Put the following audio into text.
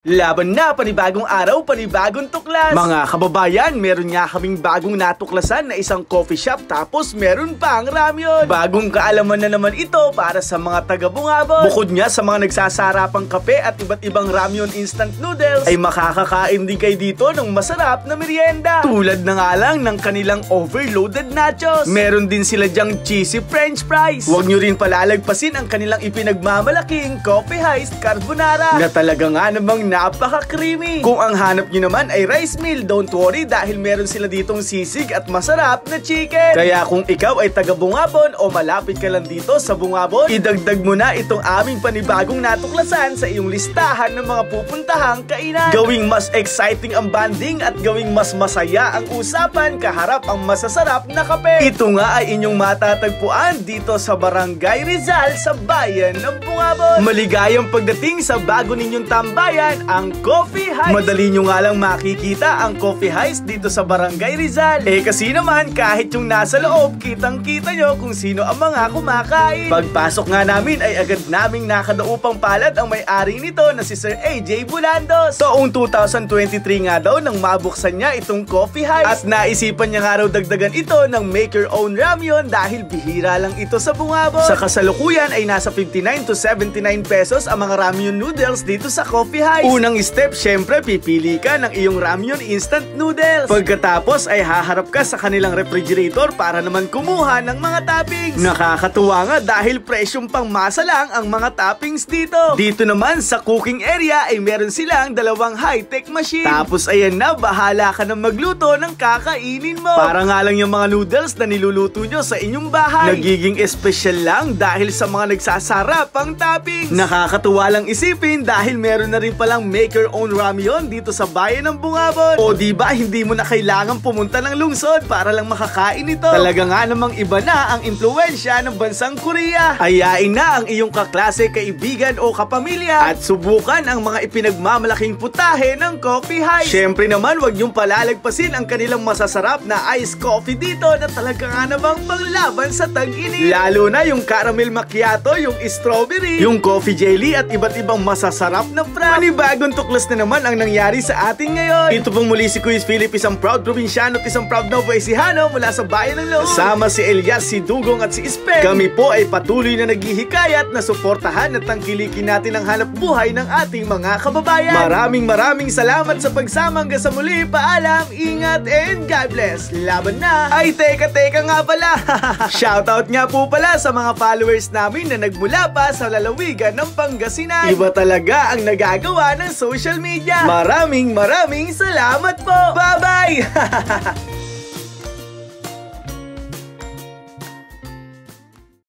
Laban na, panibagong araw, panibagong tuklas. Mga kababayan, meron nga kaming bagong natuklasan na isang coffee shop tapos meron pang ramyun. Bagong kaalaman na naman ito para sa mga taga-Bungabon. Bukod nga sa mga nagsasarapang kape at iba't ibang ramyun instant noodles, ay makakakain din kayo dito ng masarap na merienda. Tulad na nga lang ng kanilang overloaded nachos. Meron din sila dyang cheesy french fries. Huwag nyo rin palalagpasin ang kanilang ipinagmamalaking coffee heist carbonara na talaga nga namang napaka-creamy. Kung ang hanap nyo naman ay rice meal, don't worry dahil meron sila ditong sisig at masarap na chicken. Kaya kung ikaw ay taga-Bungabon o malapit ka lang dito sa Bungabon, idagdag mo na itong aming panibagong natuklasan sa iyong listahan ng mga pupuntahang kainan. Gawing mas exciting ang banding at gawing mas masaya ang usapan kaharap ang masasarap na kape. Ito nga ay inyong matatagpuan dito sa Barangay Rizal sa bayan ng Bungabon. Maligayang pagdating sa bago ninyong tambayan, ang Coffee Heist. Madali nyo nga lang makikita ang Coffee Heist dito sa Barangay Rizal. Kasi naman kahit yung nasa loob, kitang-kita nyo kung sino ang mga kumakain. Pagpasok nga namin ay agad naming nakadaupang palad ang may-ari nito na si Sir AJ Bulandos. Taong 2023 nga daw nang mabuksan niya itong Coffee Heist. At naisipan niya nga raw dagdagan ito ng make your own ramyun dahil bihira lang ito sa Bungabon. Sa kasalukuyan ay nasa 59 to 79 pesos ang mga ramyun noodles dito sa Coffee Heist. Unang step, syempre pipili ka ng iyong ramyun instant noodles. Pagkatapos ay haharap ka sa kanilang refrigerator para naman kumuha ng mga toppings. Nakakatuwa nga dahil presyong pangmasa lang ang mga toppings dito. Dito naman sa cooking area ay meron silang dalawang high-tech machine. Tapos ayan na, bahala ka na magluto ng kakainin mo. Para nga lang yung mga noodles na niluluto nyo sa inyong bahay, nagiging espesyal lang dahil sa mga nagsasarapang toppings. Nakakatuwa lang isipin dahil meron na rin palang make your own ramyun dito sa bayan ng Bungabon. O diba hindi mo na kailangan pumunta ng lungsod para lang makakain ito. Talaga nga namang iba na ang impluwensya ng bansang Korea. Ayain na ang iyong kaklase, kaibigan o kapamilya at subukan ang mga ipinagmamalaking putahe ng Coffee Heist. Syempre naman wag niyong palalagpasin ang kanilang masasarap na iced coffee dito na talaga nga namang panglaban sa tag-init. Lalo na yung caramel macchiato, yung strawberry, yung coffee jelly at iba't ibang masasarap na frap. Bagong tuklas na naman ang nangyari sa atin ngayon. Ito pong muli si Quiz Philip, isang proud probinsyano at isang proud Novoecijano mula sa bayan ng Loob. Kasama si Elias, si Dugong at si Ispen. Kami po ay patuloy na naghihikayat na suportahan at tangkilikin natin ang hanap buhay ng ating mga kababayan. Maraming salamat sa pagsama hanggang sa muli. Paalam, ingat and God bless. Laban na. Ay teka nga pala. Shoutout nga po pala sa mga followers namin na nagmula pa sa lalawigan ng Pangasinan. Iba talaga ang nagagawa ng social media. Maraming salamat po. Bye-bye!